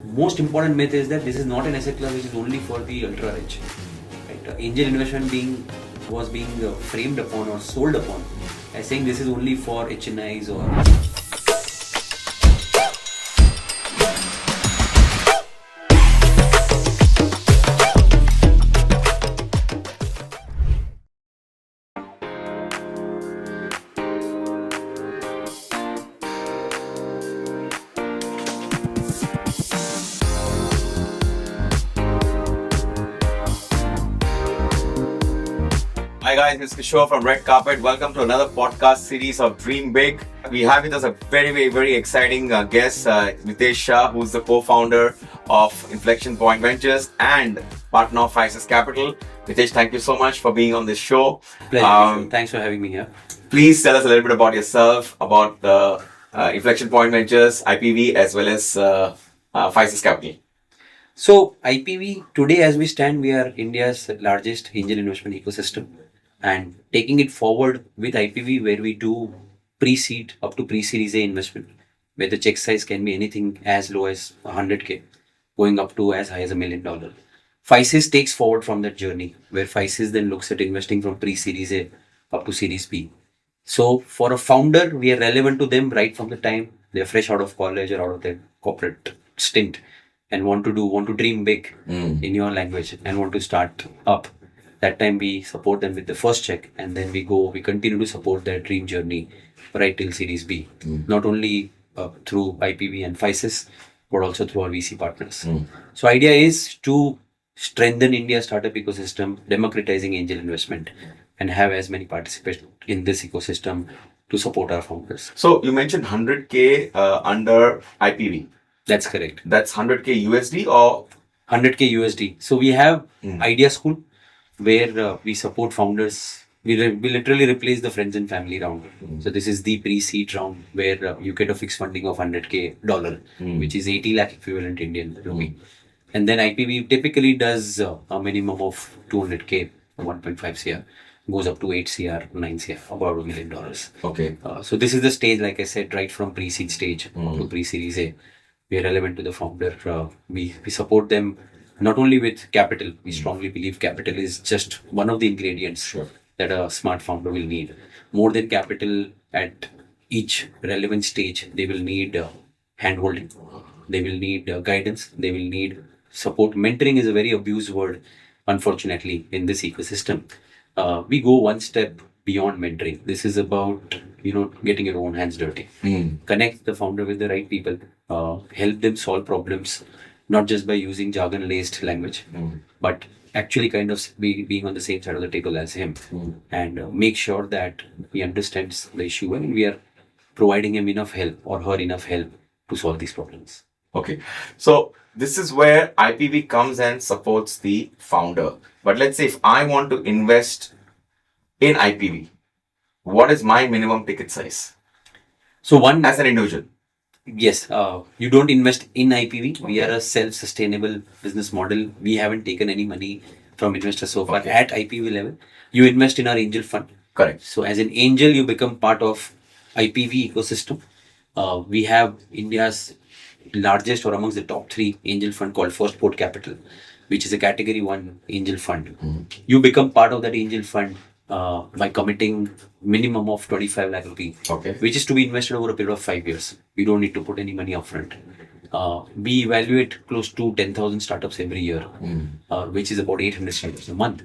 Most important myth is that this is not an asset class which is only for the ultra rich. Right? Angel investment was being framed upon or sold upon as saying this is only for HNIs or. Hi guys, it's Kishore from RedCarpet. Welcome to another podcast series of Dream Big. We have with us a very exciting guest, Mitesh Shah, who's the co-founder of Inflection Point Ventures and partner of Kaise Capital. Mitesh, thank you so much for being on this show. Pleasure. Thanks for having me here. Please tell us a little bit about yourself, about the Inflection Point Ventures, IPV, as well as Kaise Capital. So IPV, today as we stand, we are India's largest angel investment ecosystem. And taking it forward with IPV, where we do pre-seed up to pre-series A investment, where the check size can be anything as low as 100K, going up to as high as $1 million. FISIS takes forward from that journey, where FISIS then looks at investing from pre-series A up to series B. So for a founder, we are relevant to them right from the time they're fresh out of college or out of their corporate stint and want to dream big in your language and want to start up. That time we support them with the first check, and then we continue to support their dream journey right till series B. Not only through IPV and FISIS, but also through our VC partners. So idea is to strengthen India's startup ecosystem, democratizing angel investment, and have as many participants in this ecosystem to support our founders. So you mentioned 100K under IPV. That's correct. That's 100K USD or 100K USD. So we have Idea School, where we support founders. We literally replace the friends and family round. So this is the pre-seed round where you get a fixed funding of $100K, which is 80 lakh equivalent Indian rupee. And then IPV typically does a minimum of 200K, 1.5 CR, goes up to 8 CR, 9 CR, about $1 million. okay. So this is the stage, like I said, right from pre-seed stage to pre-series A. We are relevant to the founder. We support them not only with capital. We strongly believe capital is just one of the ingredients that a smart founder will need. More than capital, at each relevant stage, they will need handholding. They will need guidance. They will need support. Mentoring is a very abused word, unfortunately, in this ecosystem. We go one step beyond mentoring. This is about getting your own hands dirty. Connect the founder with the right people. Help them solve problems, not just by using jargon-laced language, but actually kind of being on the same side of the table as him, and make sure that he understands the issue and we are providing him enough help or her enough help to solve these problems. Okay. So this is where IPV comes and supports the founder. But let's say if I want to invest in IPV, what is my minimum ticket size? So as an individual? Yes, you don't invest in IPV. We are a self-sustainable business model. We haven't taken any money from investors so far at IPV level. You invest in our angel fund. Correct. So as an angel, you become part of IPV ecosystem. We have India's largest or amongst the top 3 angel fund called First Port Capital, which is a category 1 angel fund. You become part of that angel fund by committing minimum of 25 lakh rupees, which is to be invested over a period of 5 years. We don't need to put any money upfront. We evaluate close to 10,000 startups every year, which is about 800 startups a month.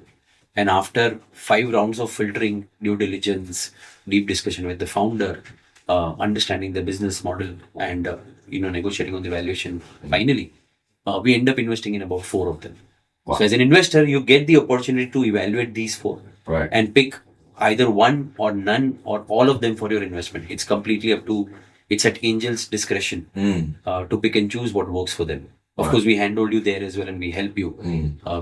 And after 5 rounds of filtering, due diligence, deep discussion with the founder, understanding the business model, and negotiating on the valuation, finally, we end up investing in about 4 of them. Wow. So as an investor, you get the opportunity to evaluate these 4 and pick either one or none or all of them for your investment. It's completely it's at angel's discretion to pick and choose what works for them. Of course, we handhold you there as well, and we help you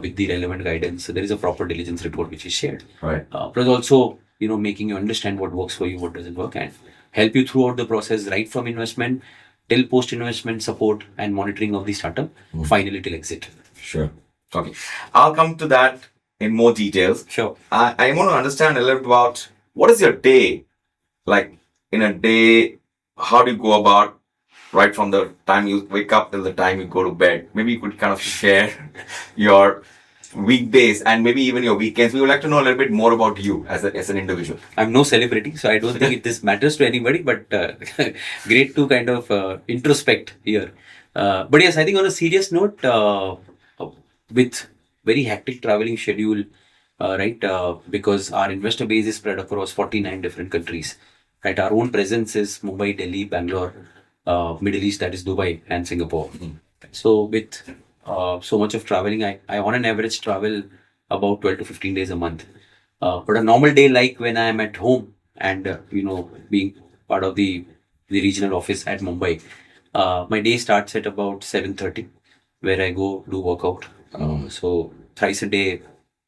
with the relevant guidance. So there is a proper diligence report which is shared. Plus also, making you understand what works for you, what doesn't work, and help you throughout the process, right from investment till post-investment support and monitoring of the startup, finally till exit. Sure. Okay. I'll come to that in more details. Sure. I want to understand a little bit about what is your day like. In a day, how do you go about right from the time you wake up till the time you go to bed. Maybe you could kind of share your weekdays and maybe even your weekends. We would like to know a little bit more about you as an individual. I'm no celebrity, so I don't think this matters to anybody, but great to kind of introspect here. But yes, I think on a serious note, with very hectic traveling schedule, right, because our investor base is spread across 49 different countries, right? Our own presence is Mumbai, Delhi, Bangalore, Middle East, that is Dubai and Singapore. So with so much of traveling, I on an average travel about 12 to 15 days a month. But a normal day, like when I am at home and being part of the regional office at Mumbai, my day starts at about 7:30, where I go do workout. So thrice a day,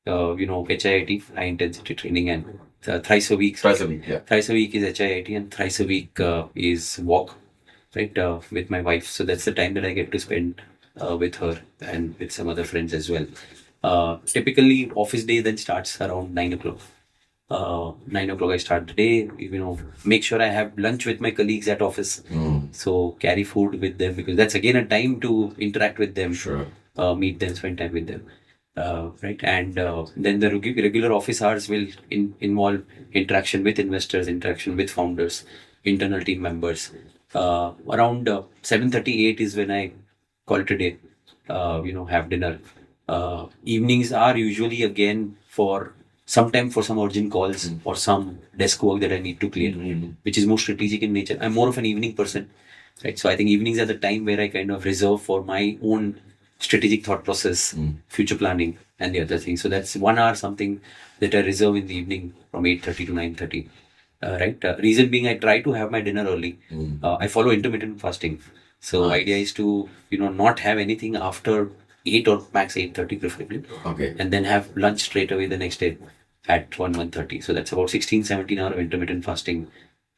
HIIT, high intensity training, and thrice a week. Twice a week, yeah. Thrice a week is HIIT, and thrice a week is walk, right, with my wife. So that's the time that I get to spend with her and with some other friends as well. Typically, office day then starts around 9 o'clock. 9 o'clock I start the day. Make sure I have lunch with my colleagues at office. So carry food with them because that's again a time to interact with them, Sure. meet them, spend time with them. Right, and then the regular office hours will involve interaction with investors, interaction with founders, internal team members. Around 7:38 is when I call it a day. Have dinner. Evenings are usually again for sometime for some urgent calls or some desk work that I need to clear, which is more strategic in nature. I'm more of an evening person, right? So I think evenings are the time where I kind of reserve for my own strategic thought process, future planning, and the other things. So that's 1 hour something that I reserve in the evening from 8:30 to 9:30. Right. Reason being, I try to have my dinner early. I follow intermittent fasting. So idea is to not have anything after 8 or max 8:30 preferably. Okay. And then have lunch straight away the next day at 1:30. So that's about 16-17 hours of intermittent fasting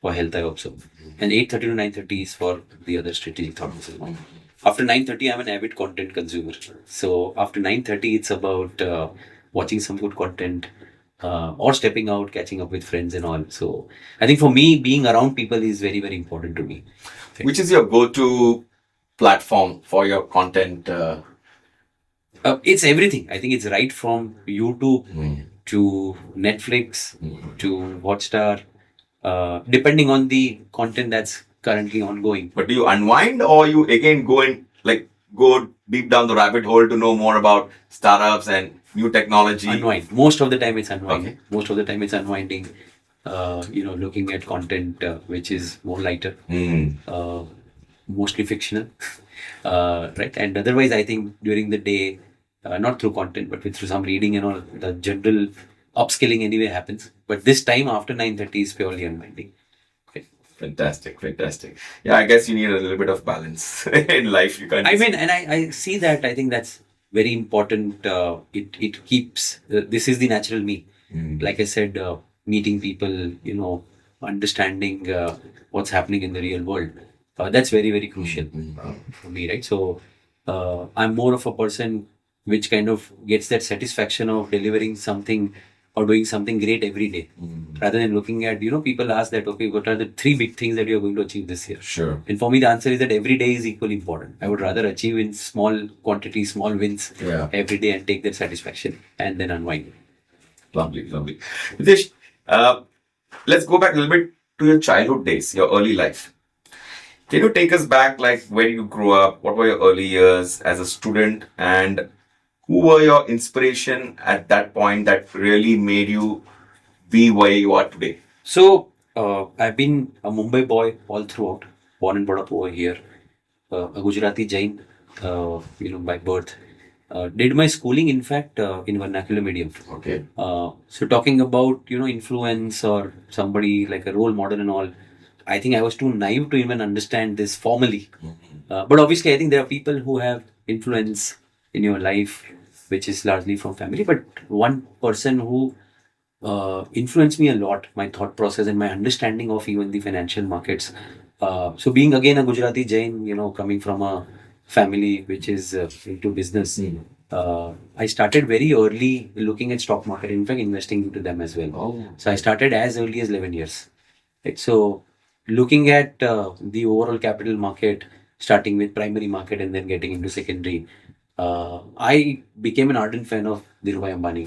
for health, I observe. And 8:30 to 9:30 is for the other strategic thought process. After 9:30, I'm an avid content consumer. So after 9:30, it's about watching some good content or stepping out, catching up with friends and all. So I think for me, being around people is very, very important to me. Which is your go-to platform for your content? It's everything. I think it's right from YouTube to Netflix to Hotstar, depending on the content that's currently ongoing. But do you unwind or you again go deep down the rabbit hole to know more about startups and new technology? Unwind. Most of the time it's unwinding. Okay. Most of the time it's unwinding. Looking at content which is more lighter, mostly fictional, right? And otherwise, I think during the day, not through content, but through some reading and all, the general upskilling anyway happens. But this time after 9:30 is purely unwinding. Fantastic. Yeah, I guess you need a little bit of balance in life. You can't. I see that. I think that's very important. It keeps. This is the natural me. Like I said, meeting people, understanding what's happening in the real world. That's very, very crucial for me, right? So I'm more of a person which kind of gets that satisfaction of delivering something or doing something great every day, rather than looking at, people ask that, okay, what are the 3 big things that you're going to achieve this year? Sure. And for me, the answer is that every day is equally important. I would rather achieve in small quantities, small wins every day and take that satisfaction and then unwind. Lovely. Mitesh, let's go back a little bit to your childhood days, your early life. Can you take us back, like where you grew up? What were your early years as a student? And who were your inspiration at that point that really made you be where you are today? So, I've been a Mumbai boy all throughout, born and brought up over here. A Gujarati Jain, by birth. Did my schooling, in fact, in vernacular medium. Okay. So talking about, influence or somebody like a role model and all, I think I was too naive to even understand this formally. But obviously, I think there are people who have influence in your life, which is largely from family. But one person who influenced me a lot, my thought process and my understanding of even the financial markets. So being again a Gujarati Jain, coming from a family which is into business, I started very early looking at stock market, in fact investing into them as well. So I started as early as 11 years. Right? So looking at the overall capital market, starting with primary market and then getting into secondary. I became an ardent fan of Dhirubhai Ambani,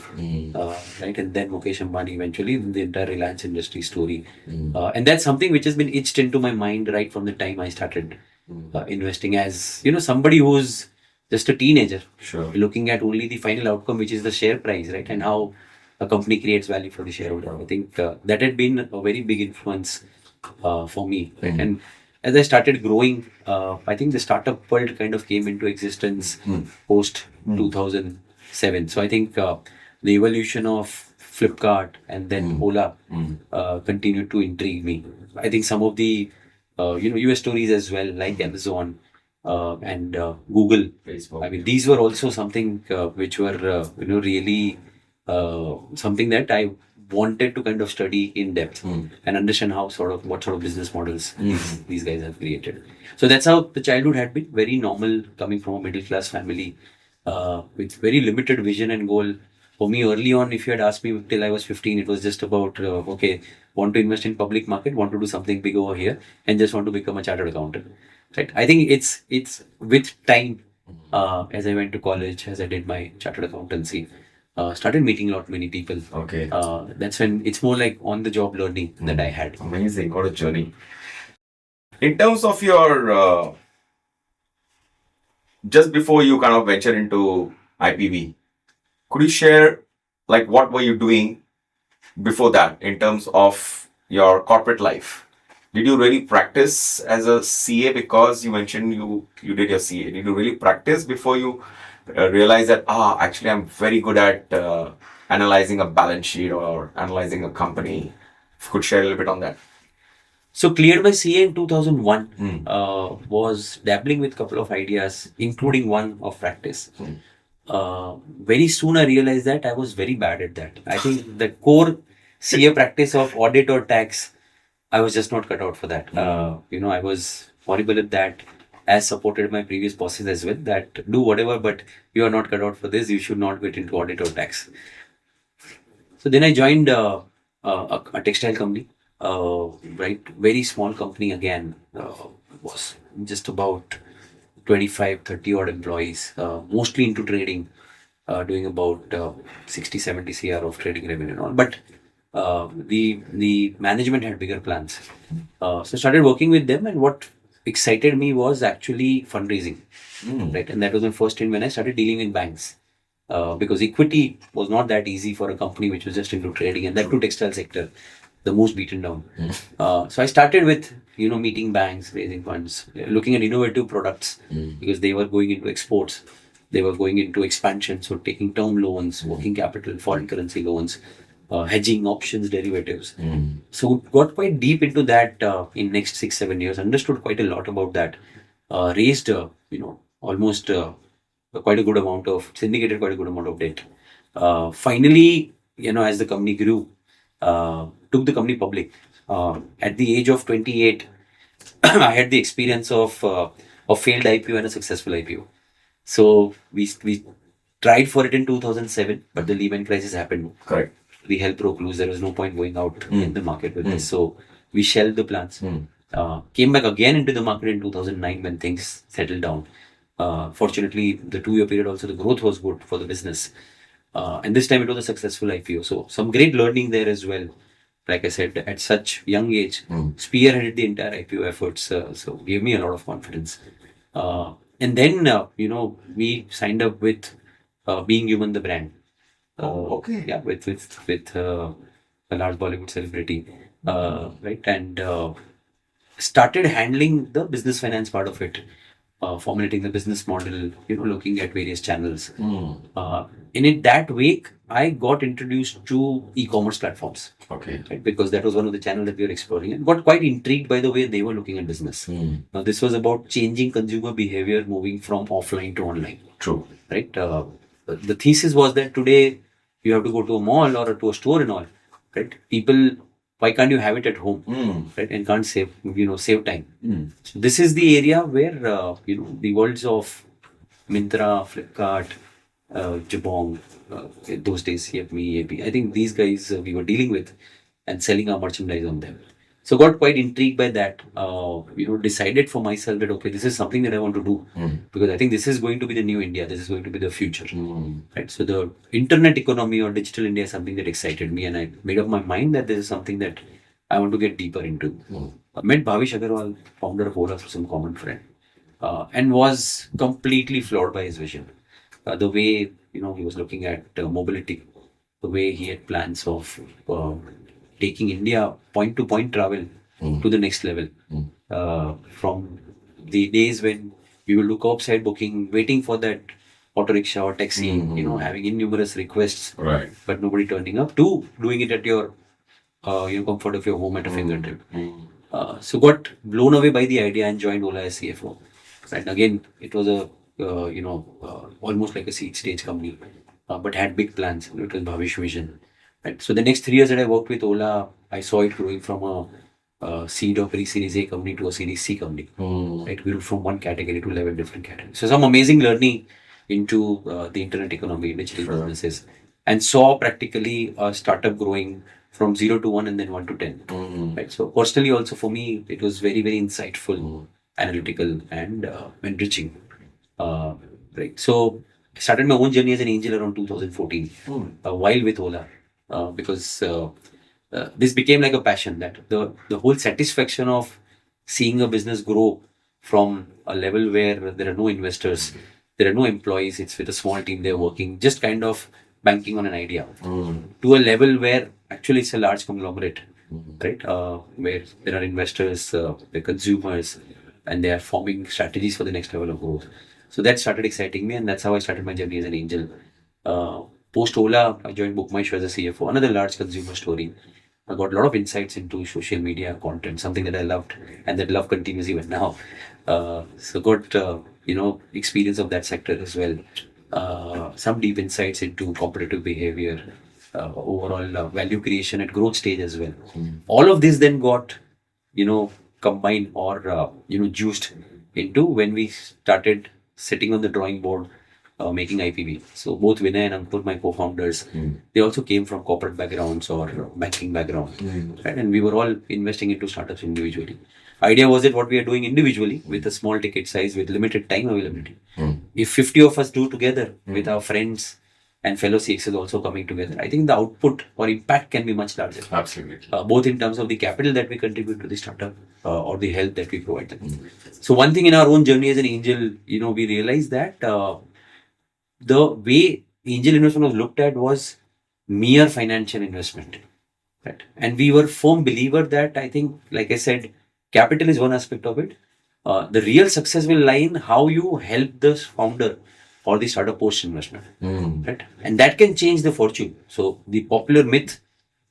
right, and then Mukesh Ambani eventually, the entire Reliance industry story, and that's something which has been itched into my mind right from the time I started investing. As somebody who's just a teenager, Sure. looking at only the final outcome, which is the share price, right, and how a company creates value for the shareholder. I think that had been a very big influence for me, right? And as I started growing, I think the startup world kind of came into existence post 2007. So I think the evolution of Flipkart and then Ola continued to intrigue me. I think some of the US stories as well, like Amazon and Google. Facebook. I mean, these were also something which were really something that I wanted to kind of study in depth and understand what sort of business models these guys have created. So that's how the childhood had been very normal, coming from a middle class family with very limited vision and goal. For me, early on, if you had asked me till I was 15, it was just about okay, want to invest in public market, want to do something big over here, and just want to become a chartered accountant. Right? I think it's with time, as I went to college, as I did my chartered accountancy, started meeting a lot many people. Okay. That's when it's more like on the job learning that I had. Amazing. What a journey. In terms of your, just before you kind of venture into IPV, could you share like what were you doing before that in terms of your corporate life? Did you really practice as a CA, because you mentioned you did your CA? Did you really practice before you realize that actually I'm very good at analyzing a balance sheet or analyzing a company? If you could share a little bit on that. So cleared my CA in 2001. Was dabbling with a couple of ideas, including one of practice. Very soon I realized that I was very bad at that. I think the core CA practice of audit or tax, I was just not cut out for that. I was horrible at that, as supported my previous bosses as well, that do whatever, but you are not cut out for this. You should not get into audit or tax. So then I joined a textile company, right? Very small company again, was just about 25, 30 odd employees, mostly into trading, doing about 60, 70 CR of trading revenue and all. But the management had bigger plans. So I started working with them, and what excited me was actually fundraising, right? And that was my first stint when I started dealing in banks. Because equity was not that easy for a company which was just into trading, and that too textile sector, the most beaten down. So I started with meeting banks, raising funds, looking at innovative products, because they were going into exports, they were going into expansion, so taking term loans, working capital, foreign currency loans, hedging, options, derivatives. So got quite deep into that in next 6-7 years. Understood quite a lot about that. Raised almost quite a good amount of syndicated, quite a good amount of debt. Finally, as the company grew, took the company public. At the age of 28, I had the experience of failed IPO and a successful IPO. So we tried for it in 2007, but the Lehman crisis happened. Correct. The health broke loose. There was no point going out in the market with this. So we shelved the plans. Came back again into the market in 2009 when things settled down. Fortunately, the 2-year period also, the growth was good for the business. And this time it was a successful IPO. So some great learning there as well. Like I said, at such young age, spearheaded the entire IPO efforts. So gave me a lot of confidence. And then, we signed up with Being Human, the brand. Okay. Yeah, with a large Bollywood celebrity, right? And started handling the business finance part of it, formulating the business model, looking at various channels. In that week, I got introduced to e-commerce platforms. Okay. Right? Because that was one of the channels that we were exploring, and got quite intrigued by the way they were looking at business. Now, this was about changing consumer behavior, moving from offline to online. True. Right? The thesis was that today you have to go to a mall or to a store and all. Right? People, why can't you have it at home? Right? And can't save time. So this is the area where the worlds of Myntra, Flipkart, Jabong, those days, Yep.me, AP. I think these guys we were dealing with and selling our merchandise on them. So got quite intrigued by that. Decided for myself that okay, this is something that I want to do because I think this is going to be the new India. This is going to be the future, right? So the internet economy or digital India is something that excited me, and I made up my mind that this is something that I want to get deeper into. I met Bhavish Agarwal, founder of Ola, through some common friend, and was completely floored by his vision. The way he was looking at mobility, the way he had plans of taking India point to point travel to the next level. From the days when we will look outside booking, waiting for that auto rickshaw or taxi, having innumerous requests, Right. but nobody turning up, to doing it at your comfort of your home at a fingertip. So got blown away by the idea and joined Ola as CFO. And again, it was a almost like a seed stage company, but had big plans. It was Bhavish vision. Right. So the next 3 years that I worked with Ola, I saw it growing from a seed or pre-series A company to a series C company. It grew from one category to 11 different categories. So some amazing learning into the internet economy, digital businesses, and saw practically a startup growing from 0 to 1 and then 1 to 10. Right. So personally also for me, it was very, very insightful, analytical and enriching. Right. So I started my own journey as an angel around 2014 while with Ola. Because this became like a passion, that the whole satisfaction of seeing a business grow from a level where there are no investors, there are no employees, it's with a small team, they're working, just kind of banking on an idea, to a level where actually it's a large conglomerate, right? Where there are investors, the consumers, and they are forming strategies for the next level of growth. So that started exciting me, and that's how I started my journey as an angel. Post Ola, I joined BookMyShow as a CFO, another large consumer story. I got a lot of insights into social media content, something that I loved and that love continues even now. So got experience of that sector as well. Some deep insights into competitive behavior, overall value creation at growth stage as well. All of this then got combined or juiced into when we started sitting on the drawing board making IPV. So both Vinay and Ankur, my co-founders, they also came from corporate backgrounds or banking background, right? And we were all investing into startups individually. Idea was that what we are doing individually with a small ticket size with limited time availability. If 50 of us do together with our friends and fellow CXs also coming together, I think the output or impact can be much larger. Absolutely. Both in terms of the capital that we contribute to the startup or the help that we provide them. So one thing in our own journey as an angel, we realized that the way angel investment was looked at was mere financial investment. Right? And we were firm believer that I think, like I said, capital is one aspect of it. The real success will lie in how you help the founder or the startup post investment. Right? And that can change the fortune. So the popular myth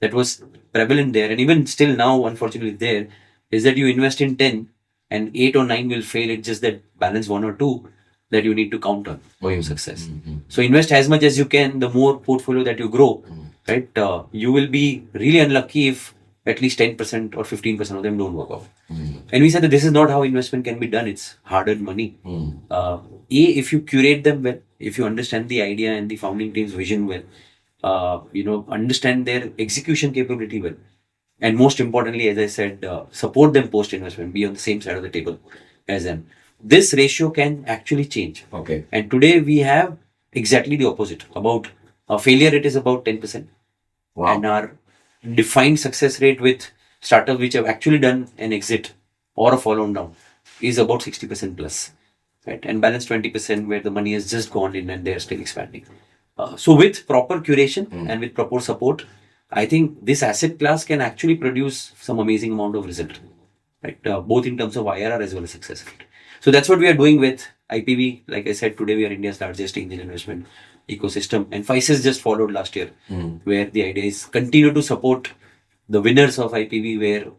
that was prevalent there, and even still now, unfortunately, there, is that you invest in 10 and 8 or 9 will fail. It's just that balance 1 or 2 that you need to count on for your success. So invest as much as you can. The more portfolio that you grow, right, you will be really unlucky if at least 10% or 15% of them don't work out. And we said that this is not how investment can be done. It's hard-earned money. If you curate them well, if you understand the idea and the founding team's vision well, understand their execution capability well, and most importantly, as I said, support them post-investment, be on the same side of the table as them. This ratio can actually change. Okay. And today we have exactly the opposite. About our failure rate is about 10%. Wow. And our defined success rate with startups which have actually done an exit or a follow down is about 60% plus. Right? And balance 20% where the money has just gone in and they're still expanding. So with proper curation and with proper support, I think this asset class can actually produce some amazing amount of result. Right? Both in terms of IRR as well as success rate. So that's what we are doing with IPV. Like I said, today we are India's largest angel investment ecosystem. And FICES just followed last year, where the idea is continue to support the winners of IPV, where,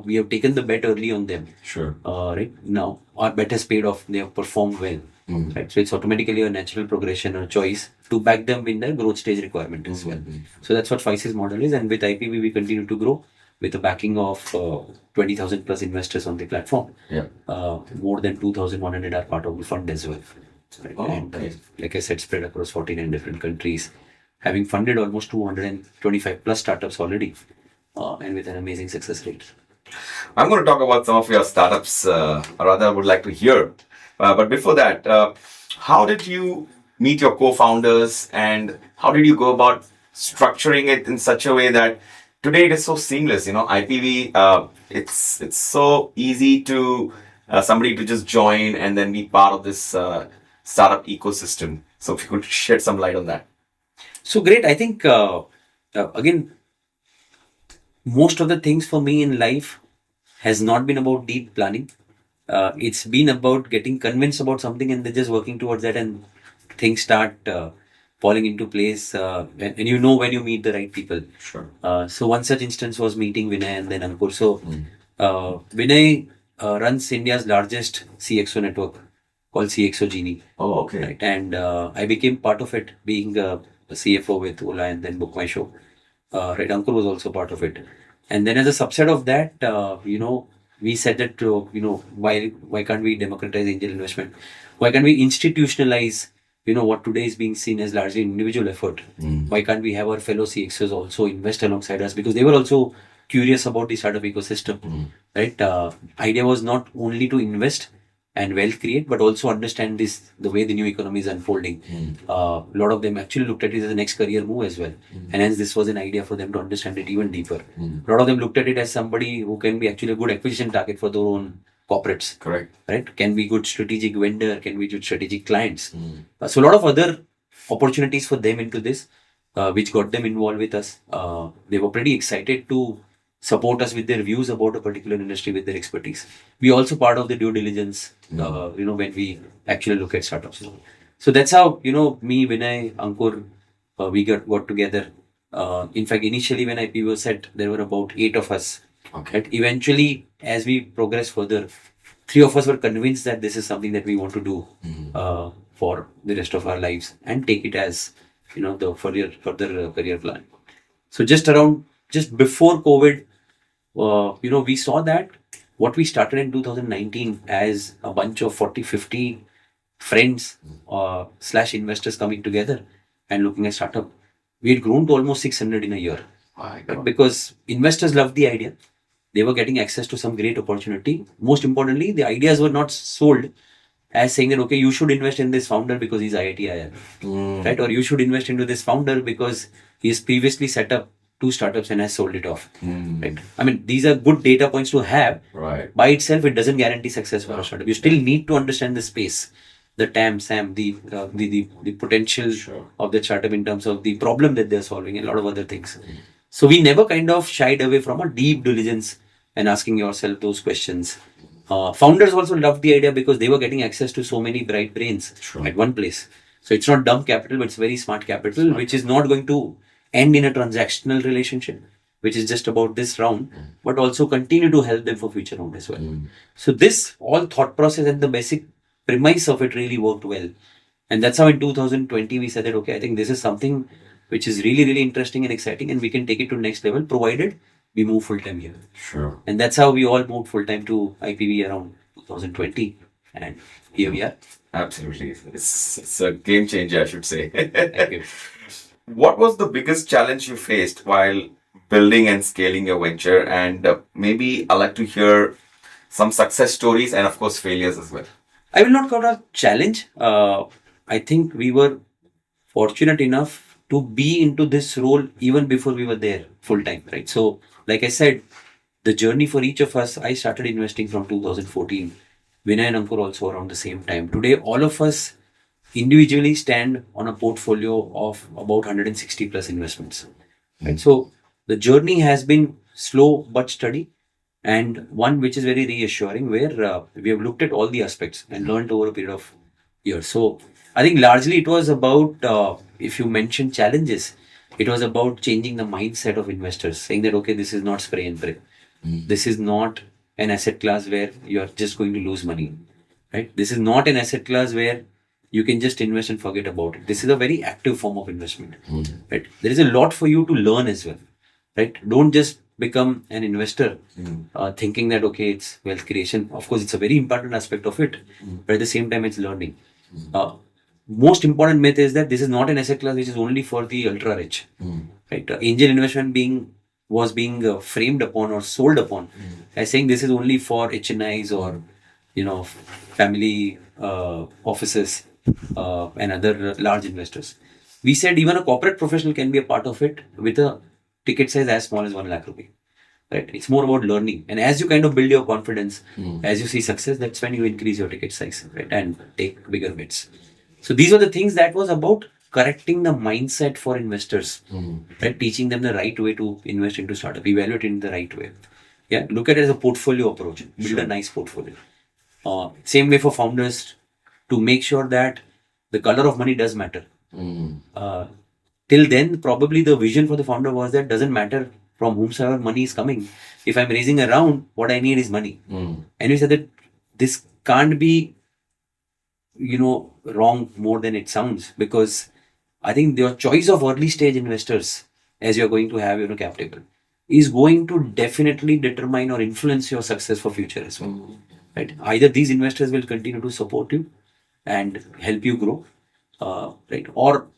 we have taken the bet early on them. Sure. Right now, our bet has paid off. They have performed well. Right. So it's automatically a natural progression or choice to back them in the growth stage requirement as well. So that's what FICES model is. And with IPV, we continue to grow with the backing of 20,000 plus investors on the platform. Yeah. More than 2,100 are part of the fund as well. Right? Oh, And okay. like I said, spread across 49 different countries, having funded almost 225 plus startups already, and with an amazing success rate. I'm going to talk about some of your startups, or rather, I would like to hear. But before that, how did you meet your co-founders, and how did you go about structuring it in such a way that today it is so seamless? You know, IPV, it's so easy to somebody to just join and then be part of this startup ecosystem. So if you could shed some light on that. So great. I think again, most of the things for me in life has not been about deep planning. It's been about getting convinced about something and then just working towards that, and things start falling into place. And you know when you meet the right people. Sure. So one such instance was meeting Vinay and then Ankur. So Vinay runs India's largest CXO network called CXO Genie. Oh, okay. Right, and I became part of it, being a CFO with Ola and then Book My Show. Right, Ankur was also part of it, and then as a subset of that, we said that why can't we democratize angel investment? Why can't we institutionalize what today is being seen as largely individual effort? Why can't we have our fellow CXOs also invest alongside us, because they were also curious about the startup ecosystem, right? Idea was not only to invest and wealth create, but also understand the way the new economy is unfolding. A lot of them actually looked at it as a next career move as well, and hence this was an idea for them to understand it even deeper. A lot of them looked at it as somebody who can be actually a good acquisition target for their own corporates. Correct. Right? Can be good strategic vendor, can be good strategic clients. So a lot of other opportunities for them into this, which got them involved with us. They were pretty excited to support us with their views about a particular industry with their expertise. We also part of the due diligence, when we actually look at startups. So that's how, me, Vinay, Ankur, we got together. In fact, initially when IPO was set, there were about 8 of us. Okay. Right? Eventually, as we progressed further, 3 of us were convinced that this is something that we want to do for the rest of our lives and take it as, the further career plan. So just before COVID, we saw that what we started in 2019 as a bunch of 40, 50 friends / investors coming together and looking at startup, we had grown to almost 600 in a year. But because investors loved the idea, they were getting access to some great opportunity. Most importantly, the ideas were not sold as saying that, okay, you should invest in this founder because he's IIT right? Or you should invest into this founder because he's previously set up 2 startups and has sold it off. Right? I mean, these are good data points to have. Right. By itself, it doesn't guarantee success for a startup. You still need to understand the space, the TAM, SAM, the potential of the startup in terms of the problem that they're solving and a lot of other things. So we never kind of shied away from a deep diligence and asking yourself those questions. Founders also loved the idea because they were getting access to so many bright brains at one place. So it's not dumb capital, but it's very smart capital, which is not going to end in a transactional relationship, which is just about this round, but also continue to help them for future round as well. So this all thought process and the basic premise of it really worked well. And that's how in 2020 we said that, okay, I think this is something which is really, really interesting and exciting, and we can take it to the next level, provided we move full time here. Sure. And that's how we all moved full time to IPV around 2020, and here we are. Absolutely. It's a game changer, I should say. Thank you. What was the biggest challenge you faced while building and scaling your venture? And maybe I'd like to hear some success stories and, of course, failures as well. I will not call it a challenge. I think we were fortunate enough to be into this role even before we were there full time, right? So, like I said, the journey for each of us, I started investing from 2014. Vinay and Ankur also around the same time. Today, all of us individually stand on a portfolio of about 160 plus investments. Right? So the journey has been slow but steady, and one which is very reassuring, where we have looked at all the aspects and learned over a period of years. So I think largely it was about, if you mention challenges, it was about changing the mindset of investors, saying that, okay, this is not spray and pray. This is not an asset class where you are just going to lose money. Right? This is not an asset class where you can just invest and forget about it. This is a very active form of investment. Right? There is a lot for you to learn as well. Right? Don't just become an investor thinking that, okay, it's wealth creation. Of course, it's a very important aspect of it, but at the same time, it's learning. Most important myth is that this is not an asset class which is only for the ultra rich. Right? Angel investment being was being framed upon or sold upon as saying this is only for HNIs or family offices and other large investors. We said even a corporate professional can be a part of it with a ticket size as small as 1 lakh rupee. Right? It's more about learning. And as you kind of build your confidence, as you see success, that's when you increase your ticket size, right? And take bigger bets. So these are the things that was about correcting the mindset for investors, right? Teaching them the right way to invest into startup, evaluate in the right way. Yeah, look at it as a portfolio approach. Build a nice portfolio. Same way for founders to make sure that the color of money does matter. Till then, probably the vision for the founder was that doesn't matter from whomsoever money is coming. If I'm raising a round, what I need is money. And we said that this can't be, wrong more than it sounds, because I think your choice of early stage investors, as you're going to have, cap table, is going to definitely determine or influence your success for future as well. Right? Either these investors will continue to support you and help you grow, right? Or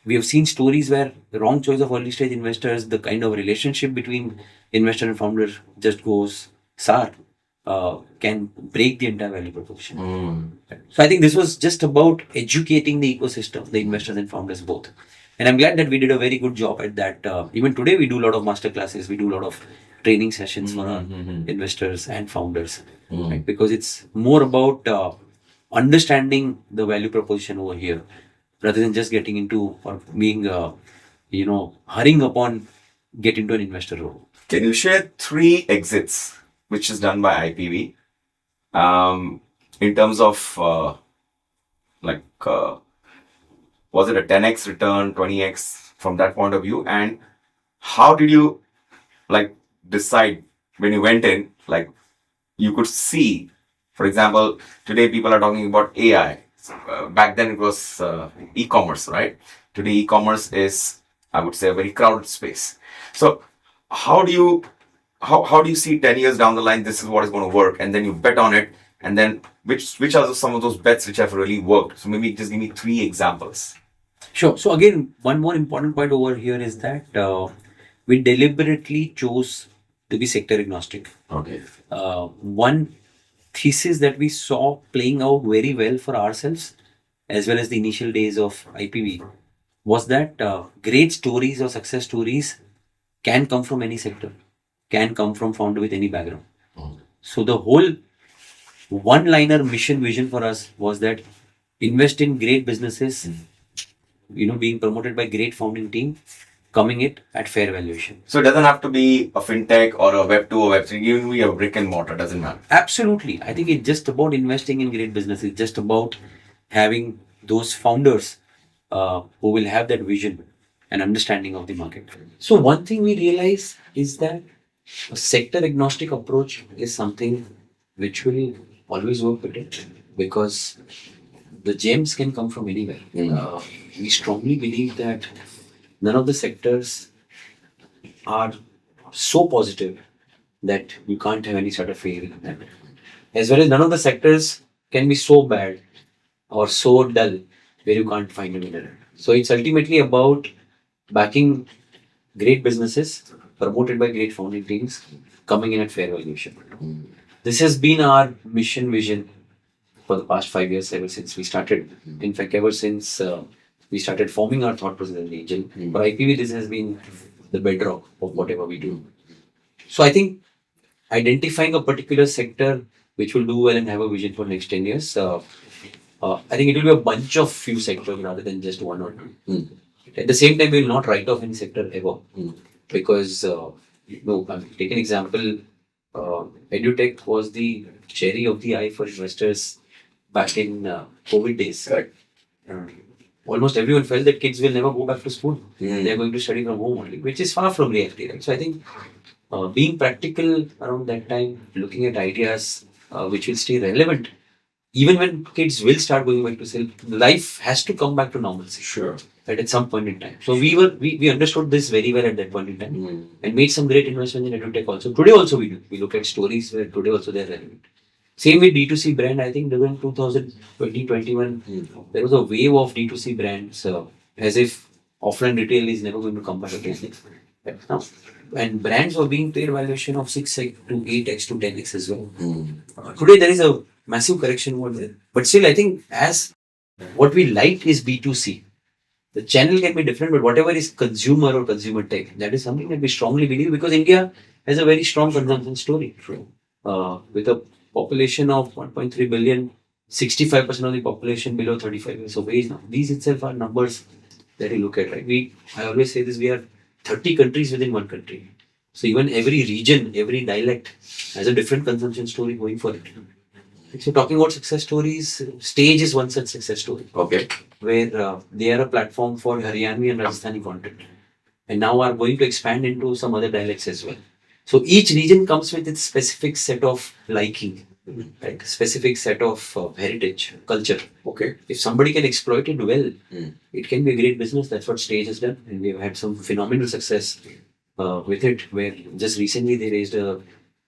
we have seen stories where the wrong choice of early stage investors, the kind of relationship between investor and founder just goes sour, can break the entire value proposition. So I think this was just about educating the ecosystem, the investors and founders both. And I'm glad that we did a very good job at that. Even today, we do a lot of master classes, we do a lot of training sessions for our investors and founders, right? Because it's more about understanding the value proposition over here rather than just getting into or being, hurrying upon get into an investor role. Can you share 3 exits which is done by IPV in terms of was it a 10x return, 20x from that point of view, and how did you decide when you went in, you could see, for example, today people are talking about AI. Back then it was e-commerce, right? Today e-commerce is, I would say, a very crowded space. So how do you see 10 years down the line, this is what is going to work, and then you bet on it, and then which are some of those bets which have really worked? So maybe just give me 3 examples. Sure. So again, one more important point over here is that we deliberately chose to be sector agnostic. Okay. One thesis that we saw playing out very well for ourselves, as well as the initial days of IPV, was that great stories or success stories can come from any sector, can come from founder with any background. So the whole one-liner mission vision for us was that invest in great businesses, being promoted by great founding team, coming it at fair valuation. So it doesn't have to be a fintech or a web 2 or web 3, even be a brick and mortar, doesn't matter. Absolutely. I think it's just about investing in great businesses. It's just about having those founders who will have that vision and understanding of the market. So one thing we realize is that a sector agnostic approach is something which will always work with it, because the gems can come from anywhere. We strongly believe that none of the sectors are so positive that you can't have any sort of fail in that. As well as none of the sectors can be so bad or so dull where you can't find a winner. So it's ultimately about backing great businesses promoted by great founding teams, coming in at fair valuation. This has been our mission vision for the past 5 years, ever since we started. In fact, ever since we started forming our thought process as an angel. For IPV, this has been the bedrock of whatever we do. So I think identifying a particular sector which will do well and have a vision for next 10 years, I think it will be a bunch of few sectors rather than just one or two. At the same time, we will not write off any sector ever. Because, take an example, EduTech was the cherry of the eye for investors back in COVID days. Correct. Almost everyone felt that kids will never go back to school. They're going to study from home only, which is far from reality, right? So I think being practical around that time, looking at ideas which will stay relevant, even when kids will start going back to school, life has to come back to normalcy. Sure. Right, at some point in time. So we understood this very well at that point in time and made some great investments in EduTech also. Today also we do. We look at stories where today also they are relevant. Same with D2C brand. I think during 2020-21, there was a wave of D2C brands as if offline retail is never going to come back again. Right now. And brands were being paid valuation of 6x to 8x to 10x as well. Today there is a massive correction over there. But still, I think as what we like is B2C. The channel can be different, but whatever is consumer or consumer tech, that is something that we strongly believe because India has a very strong consumption story. With a population of 1.3 billion, 65% of the population below 35 years of age now. These itself are numbers that you look at, right? I always say this, we are 30 countries within one country. So even every region, every dialect has a different consumption story going for it. So talking about success stories, Stage is one such success story. Okay. Where they are a platform for Haryanvi and Rajasthani content. And now are going to expand into some other dialects as well. So each region comes with its specific set of liking, right? Specific set of heritage, culture. Okay. If somebody can exploit it well, it can be a great business. That's what Stage has done. And we've had some phenomenal success with it, where just recently they raised a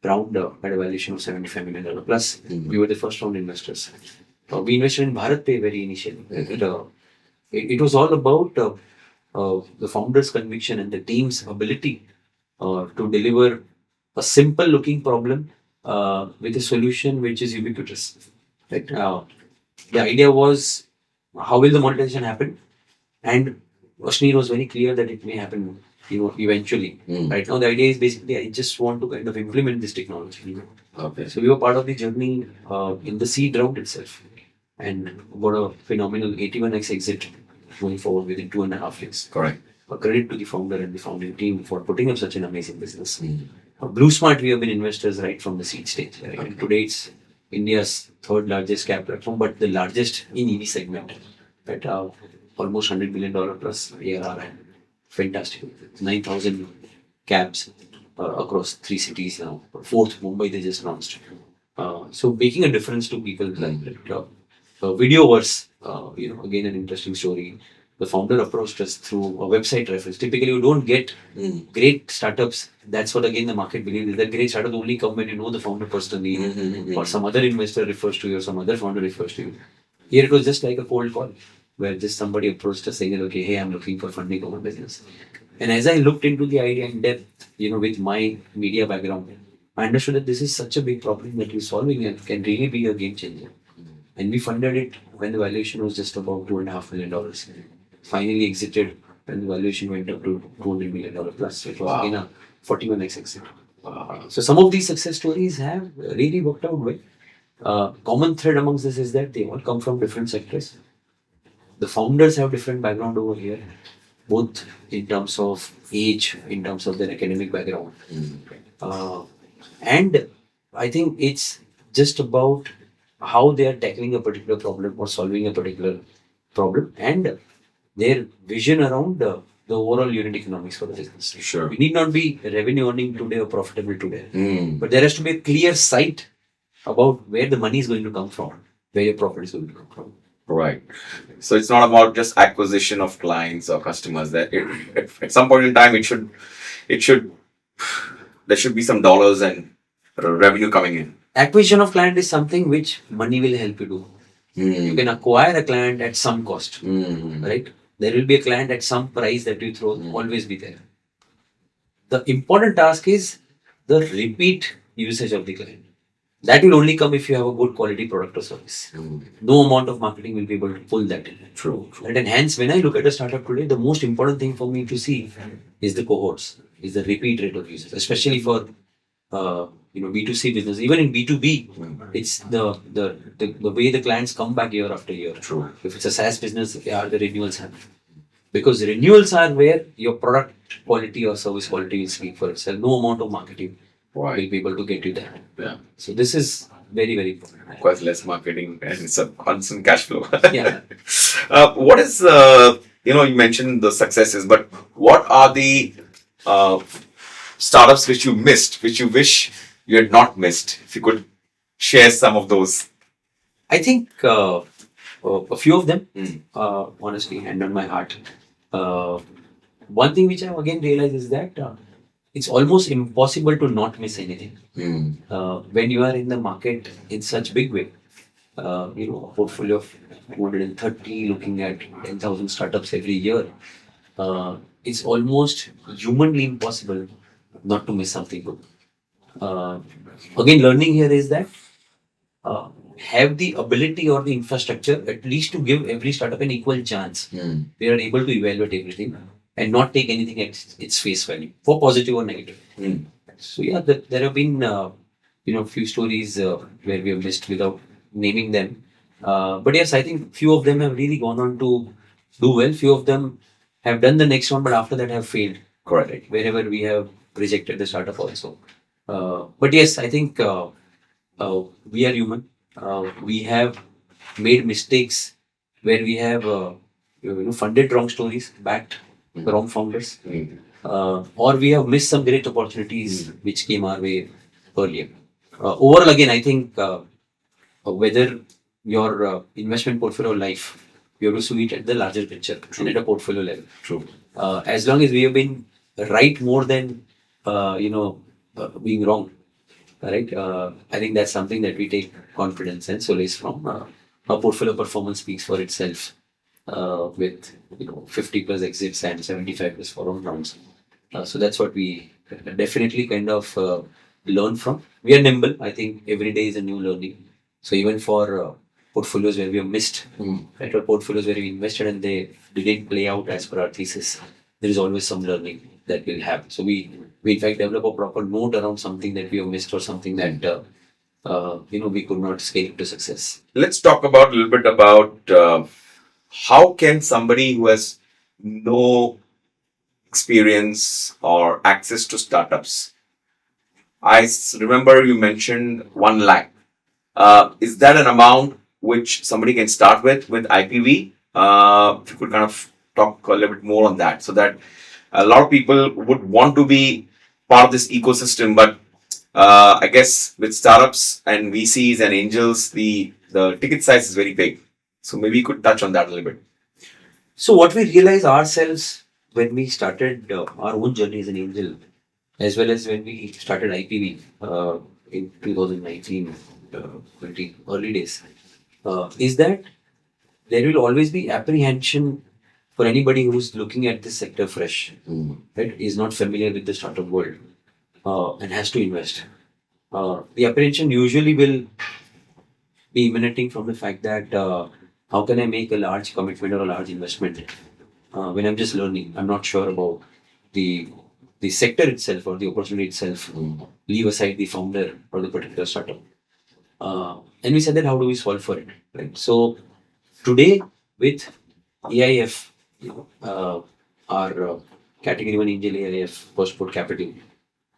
round at a valuation of $75 million plus. We were the first round investors. We invested in Bharat Pay very initially. It was all about the founder's conviction and the team's ability to deliver a simple looking problem with a solution which is ubiquitous. Right? The idea was, how will the monetization happen? And Ashneer was very clear that it may happen, eventually. Right now, the idea is basically I just want to kind of implement this technology. Okay. So we were part of the journey in the seed round itself, and got a phenomenal 81x exit going forward within 2.5 years. Correct. A credit to the founder and the founding team for putting up such an amazing business. Blue Smart, we have been investors right from the seed stage. Right? And today it's India's third largest cap platform, but the largest in EV segment. Right? Almost $100 billion plus ARR, and fantastic. 9,000 cabs across 3 cities now. Fourth, Mumbai, they just launched. So making a difference to people like that. Videoverse, again an interesting story. The founder approached us through a website reference. Typically, you don't get great startups. That's what again the market believes, is that great startups only come when you know the founder personally, or some other investor refers to you, or some other founder refers to you. Here it was just like a cold call, where just somebody approached us saying, okay, hey, I'm looking for funding for my business. And as I looked into the idea in depth, with my media background, I understood that this is such a big problem that we're solving and can really be a game changer. And we funded it when the valuation was just about $2.5 million. Finally exited when the valuation went up to $200 million plus. So it was again a 41x exit. So some of these success stories have really worked out well. Common thread amongst this is that they all come from different sectors. The founders have different background over here, both in terms of age, in terms of their academic background. And I think it's just about how they are tackling a particular problem or solving a particular problem, and their vision around the overall unit economics for the business. Sure. We need not be revenue earning today or profitable today, but there has to be a clear sight about where the money is going to come from, where your profit is going to come from. Right. So it's not about just acquisition of clients or customers. That at some point in time, there should be some dollars and revenue coming in. Acquisition of client is something which money will help you do. You can acquire a client at some cost, right? There will be a client at some price that you throw, always be there. The important task is the repeat usage of the client. That will only come if you have a good quality product or service. No amount of marketing will be able to pull that in. True. And hence, when I look at a startup today, the most important thing for me to see is the cohorts, is the repeat rate of users, especially for B2C business. Even in B2B, it's the way the clients come back year after year. True. If it's a SaaS business, are the renewals happen? Because renewals are where your product quality or service quality will speak for itself. No amount of marketing will be able to get you there. Yeah. So this is very, very important. Quite less marketing and it's a constant cash flow. Yeah. What is you mentioned the successes, but what are the startups which you missed, which you wish you had not missed? If you could share some of those. I think a few of them, honestly, hand on my heart. One thing which I again realized is that it's almost impossible to not miss anything. When you are in the market in such big way, a portfolio of 230, looking at 10,000 startups every year. it's almost humanly impossible not to miss something good. Uh, Again, learning here is that uh, have the ability or the infrastructure at least to give every startup an equal chance. They are able to evaluate everything and not take anything at its face value for positive or negative. So yeah, there have been few stories where we have missed without naming them. But yes, I think few of them have really gone on to do well. Few of them have done the next one, but after that have failed. Correct. Right? Wherever we have rejected the startup also. But yes, I think we are human. We have made mistakes where we have funded wrong stories, backed the wrong founders, or we have missed some great opportunities which came our way earlier. Overall, again, I think whether your investment portfolio or life, you have to see it at the larger picture and at a portfolio level. True. As long as we have been right more than being wrong, right? I think that's something that we take confidence and solace from. Our portfolio performance speaks for itself with 50 plus exits and 75 plus follow-on rounds. So that's what we definitely kind of learn from. We are nimble. I think every day is a new learning. So even for portfolios where we have missed, right, or portfolios where we invested and they didn't play out as per our thesis, there is always some learning that we'll have. So we in fact develop a proper note around something that we have missed or something that we could not scale to success. Let's talk about a little bit about how can somebody who has no experience or access to startups. Remember you mentioned 1 lakh. Is that an amount which somebody can start with IPV? If you could kind of talk a little bit more on that, so that a lot of people would want to be part of this ecosystem, but I guess with startups and VCs and angels, the ticket size is very big. So maybe you could touch on that a little bit. So what we realized ourselves when we started our own journey as an angel, as well as when we started IPV in 2019, 20 early days, is that there will always be apprehension for anybody who's looking at this sector fresh, right? Is not familiar with the startup world and has to invest. The apprehension usually will be emanating from the fact that how can I make a large commitment or a large investment when I'm just learning? I'm not sure about the sector itself or the opportunity itself. Leave aside the founder or the particular startup. And we said that how do we solve for it, right? So today with AIF, our category 1 angel AIF first put capital,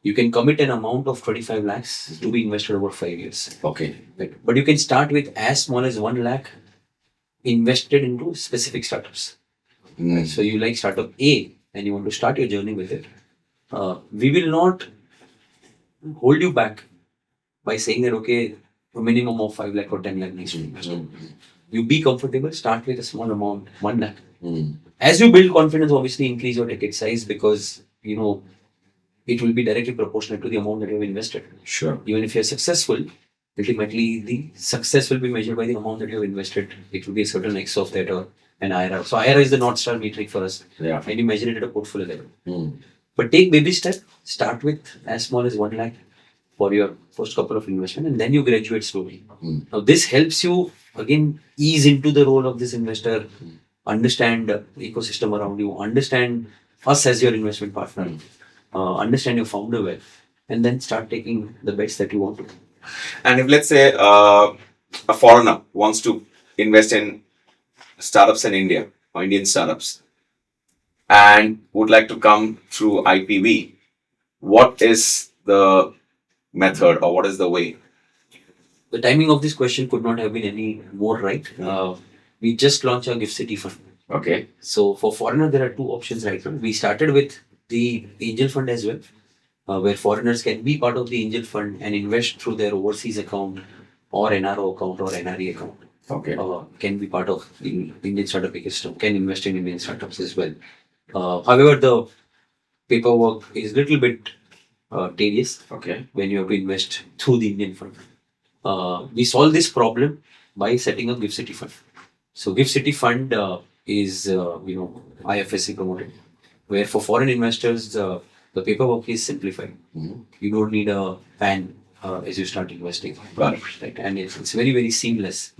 you can commit an amount of 25 lakhs to be invested over 5 years. Okay. Right? But you can start with as small as 1 lakh invested into specific startups. Right? So you like startup A and you want to start your journey with it. We will not hold you back by saying that, okay, a minimum of 5 lakh or 10 lakh needs to be invested. You be comfortable, start with a small amount, 1 lakh. As you build confidence, obviously increase your ticket size because, it will be directly proportionate to the amount that you have invested. Sure. Even if you're successful, ultimately the success will be measured by the amount that you have invested. It will be a certain X of that or an IRR. So IRR is the North Star metric for us. Yeah. And you measure it at a portfolio level. But take baby step, start with as small as 1 lakh for your first couple of investment and then you graduate slowly. Now this helps you again ease into the role of this investor, understand the ecosystem around you, understand us as your investment partner, understand your founder well, and then start taking the bets that you want to. And if let's say a foreigner wants to invest in startups in India or Indian startups and would like to come through IPV, what is the method or what is the way? The timing of this question could not have been any more right. We just launched our Gift City Fund. Okay. So for foreigner, there are 2 options right now. We started with the angel fund as well, where foreigners can be part of the angel fund and invest through their overseas account or NRO account or NRE account. Okay. Can be part of the Indian startup ecosystem, can invest in Indian startups as well. However, the paperwork is a little bit tedious. Okay. When you have to invest through the Indian fund. We solve this problem by setting up Gift City Fund. So Gift City Fund is IFSC promoted. where for foreign investors, the paperwork is simplified. You don't need a PAN as you start investing. Right. Right? And it's very, very seamless.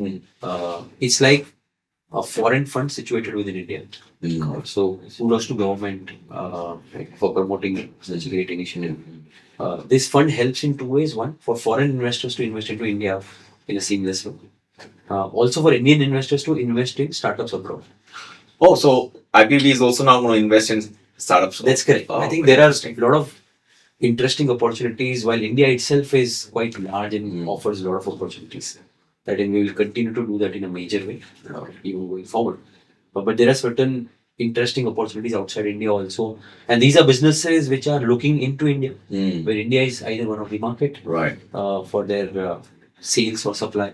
It's like a foreign fund situated within India. So kudos to government right, for promoting such a great initiative. This fund helps in two ways. One, for foreign investors to invest into India in a seamless way. Also for Indian investors to invest in startups abroad. Oh, so IPV is also now going to invest in startups. That's correct. Oh, I think very there are interesting. a lot of interesting opportunities, while India itself is quite large and offers a lot of opportunities. That and we will continue to do that in a major way, even going forward. But there are certain interesting opportunities outside India also, and these are businesses which are looking into India, where India is either one of the market Right. for their sales or supply.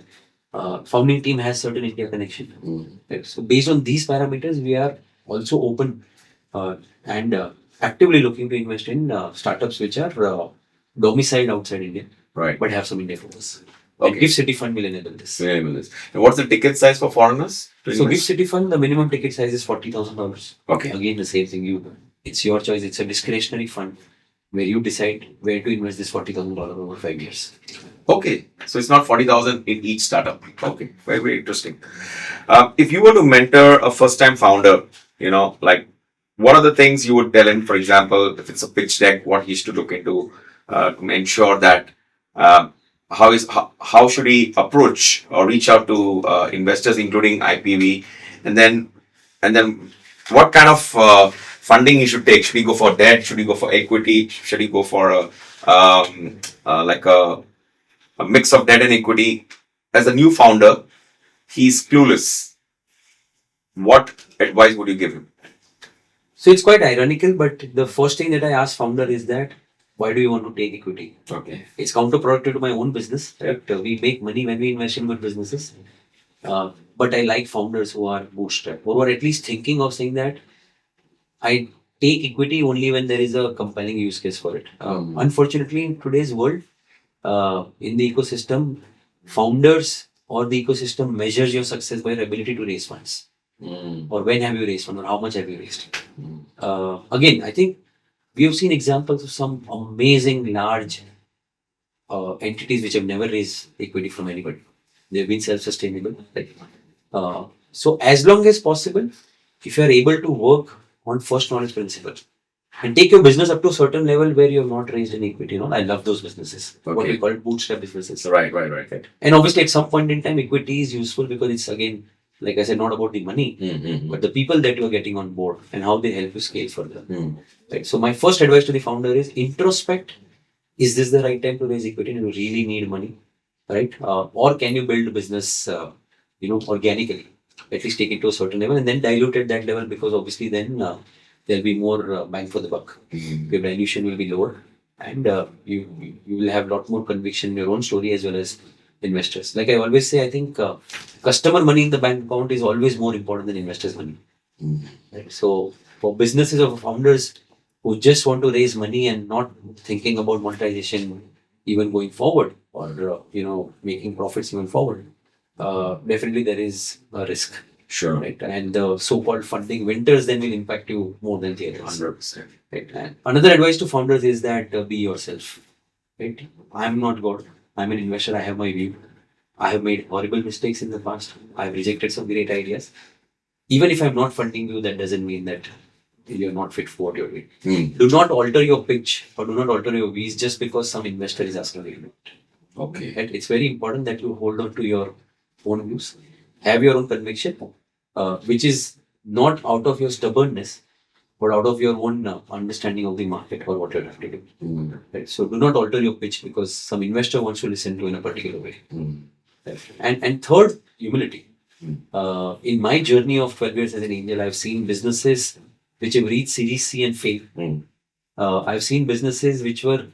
Founding team has certain India connection. Right. So based on these parameters, we are also open and actively looking to invest in startups which are domiciled outside India, Right. but have some India focus. Okay. And Gift City Fund will enable this. Very well. And what's the ticket size for foreigners? to So Gift invest? City Fund, the minimum ticket size is $40,000. Okay. Again, the same thing. It's your choice. It's a discretionary fund where you decide where to invest this $40,000 over 5 years. Okay, so it's not 40,000 in each startup. Okay, very, very interesting. If you were to mentor a first-time founder, like what are the things you would tell him? For example, if it's a pitch deck, what he should look into to ensure that how should he approach or reach out to investors, including IPV, and then what kind of funding he should take? Should he go for debt? Should he go for equity? Should he go for a mix of debt and equity? As a new founder, he's clueless. What advice would you give him? So it's quite ironical, but the first thing that I ask founder is that why do you want to take equity? Okay. It's counterproductive to my own business. Right? We make money when we invest in good businesses. But I like founders who are bootstrapped, who are at least thinking of saying that I take equity only when there is a compelling use case for it. Unfortunately, in today's world, in the ecosystem, founders or the ecosystem measures your success by your ability to raise funds. Or when have you raised funds, or how much have you raised? Again, I think we have seen examples of some amazing large entities which have never raised equity from anybody. They've been self-sustainable. Right? So as long as possible, if you are able to work on first knowledge principle and take your business up to a certain level where you have not raised any equity, I love those businesses. What Okay. we call bootstrap businesses. Right. And obviously, at some point in time, equity is useful because it's again, like I said, not about the money, but the people that you are getting on board and how they help you scale further. Right. So my first advice to the founder is introspect. Is this the right time to raise equity? And you really need money, right? Or can you build a business, organically? At least take it to a certain level and then dilute at that level, because obviously then there'll be more bang for the buck. Your dilution will be lower, and you will have a lot more conviction in your own story as well as investors. Like I always say, I think customer money in the bank account is always more important than investors' money. Right? So for businesses or founders who just want to raise money and not thinking about monetization even going forward, or making profits even forward, definitely there is a risk. Sure. Right? And the so-called funding winters then will impact you more than the others. 100%. Right? And another advice to founders is that be yourself. Right? I'm not God. I'm an investor. I have my view. I have made horrible mistakes in the past. I have rejected some great ideas. Even if I'm not funding you, that doesn't mean that you're not fit for what you're doing. Do not alter your pitch or do not alter your views just because some investor is asking you to do it. Okay. Right? It's very important that you hold on to your own views, have your own conviction, which is not out of your stubbornness, but out of your own understanding of the market or what you're have to do. Right? So do not alter your pitch because some investor wants to listen to in a particular way. Right? And third, humility. In my journey of 12 years as an angel, I've seen businesses which have reached Series C and failed. I've seen businesses which were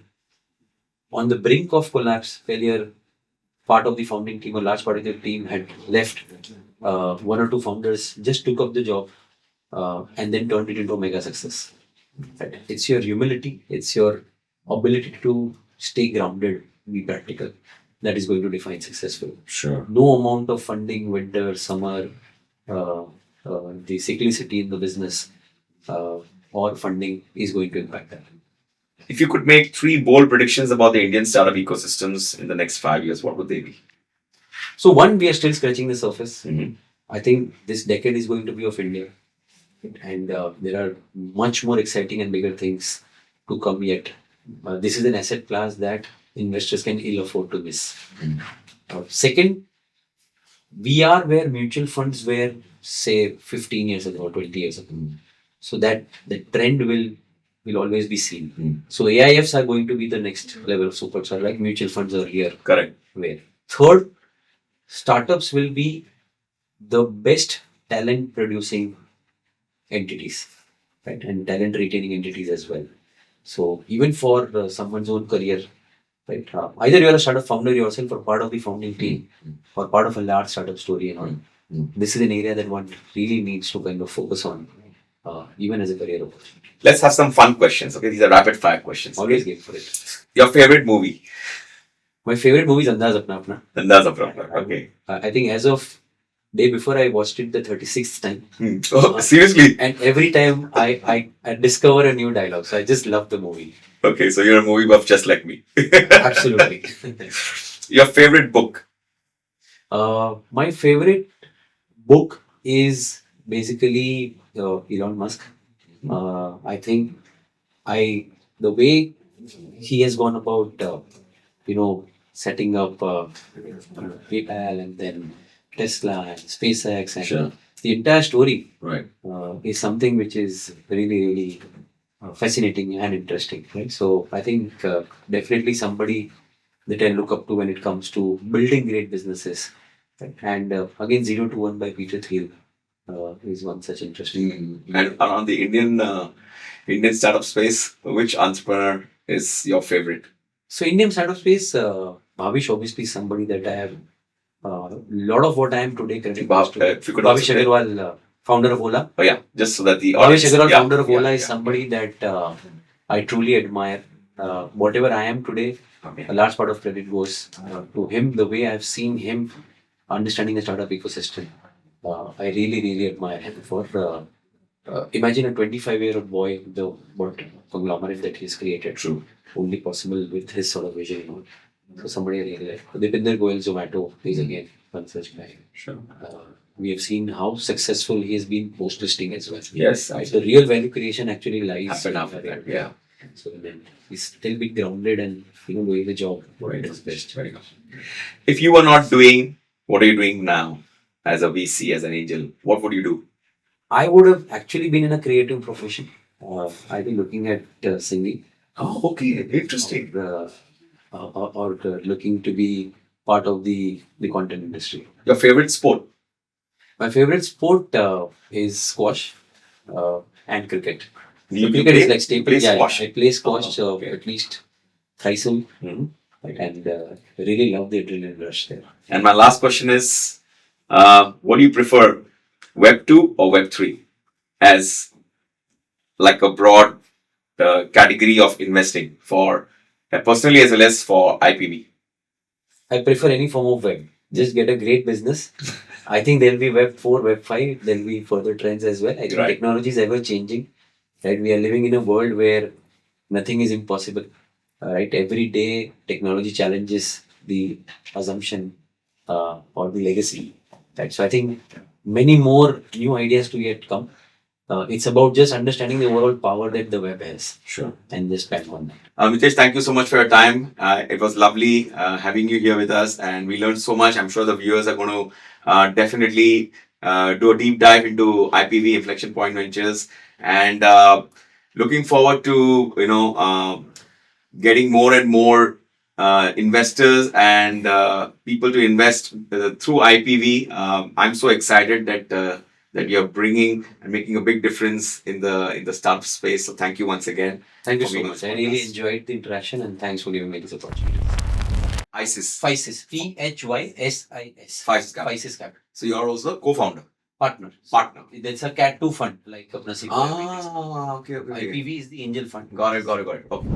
on the brink of collapse, failure. Part of the founding team, a large part of the team had left. One or two founders just took up the job and then turned it into a mega success. Right? It's your humility, it's your ability to stay grounded, be practical, that is going to define successful. Sure. No amount of funding, winter, summer, the cyclicity in the business, or funding is going to impact that. If you could make 3 bold predictions about the Indian startup ecosystems in the next 5 years, what would they be? So one, we are still scratching the surface. Mhm. I think this decade is going to be of India, and there are much more exciting and bigger things to come yet. This is an asset class that investors can ill afford to miss. Second, we are where mutual funds were, say, 15 years ago or 20 years ago. So that the trend will always be seen. So AIFs are going to be the next level of superstar, like mutual funds earlier. Correct. Where third, startups will be the best talent producing entities, right, and talent retaining entities as well. So even for someone's own career, right, either you are a startup founder yourself or part of the founding team or part of a large startup story and all. This is an area that one really needs to kind of focus on, even as a career opportunity. Let's have some fun questions. Okay, these are rapid fire questions. Always game for it. Your favorite movie? My favorite movie is Andaz Apna Apna. That's a problem. Okay. I think as of day before I watched it the 36th time. Oh, seriously? And every time I discover a new dialogue. So I just love the movie. Okay, so you're a movie buff just like me. Absolutely. Your favorite book? My favorite book is basically Elon Musk. I think the way he has gone about, setting up PayPal and then Tesla and SpaceX and Sure. the entire story Right. is something which is really, really fascinating and interesting. Right? So I think definitely somebody that I look up to when it comes to building great businesses. Right? And again, 0 to 1 by Peter Thiel is one such interesting. And around the Indian startup space, which entrepreneur is your favorite? So Indian startup space, Bhavish obviously is somebody that I have a lot of what I am today credit goes to. If you could also Bhavish say- Agarwal, founder of Ola. Oh yeah, just so that the Bhavish audience. Agarwal, Yeah, founder of yeah, Ola, is yeah. somebody that I truly admire. Whatever I am today, Okay. a large part of credit goes to him. The way I've seen him understanding the startup ecosystem, I really, really admire him for. Imagine a 25-year-old boy, what conglomerate that he's created. True. Only possible with his sort of vision. So somebody I really like. Dipinder Goyal, Zomato, is again one such guy. Sure. We have seen how successful he has been post-listing as well. Yes, Right? The real value creation actually lies happened after that. Yeah. So then he's still been grounded and doing the job what it is best. Very good. If you were not doing what are you doing now as a VC, as an angel, what would you do? I would have actually been in a creative profession. I've been looking at singing. Oh, okay. Interesting. Or looking to be part of the content industry. Your favorite sport? My favorite sport is squash and cricket. You Cricket play- is like staple. play Yeah, squash? I play squash Oh, okay. at least thrice a week. Mhm. And really love the adrenaline rush there. And my last question is, what do you prefer, Web 2 or Web 3? As like a broad category of investing for personally as well as for IPV. I prefer any form of web. Just get a great business. I think there'll be Web 4, Web 5. There'll be further trends as well. I think Right. technology is ever changing. Right? We are living in a world where nothing is impossible. Right? Every day, technology challenges the assumption or the legacy. Right? So I think many more new ideas to yet come. It's about just understanding the overall power that the web has Sure. and just bank on that. Mitesh, thank you so much for your time. It was lovely having you here with us, and we learned so much. I'm sure the viewers are going to definitely do a deep dive into IPV, Inflection Point Ventures, and looking forward to getting more and more investors and people to invest through IPV. I'm so excited that you're bringing and making a big difference in the startup space. So thank you once again. Thank you for so being much. on I the really podcast. enjoyed the interaction and thanks for giving me this opportunity. ISIS. Physis. PHYSIS. Physis Capital. Physis Capital. So you're also co-founder, Partner. partner. That's a Cat 2 fund, like Apna Seekhein. Okay. IPV is the angel fund. Got it. Okay.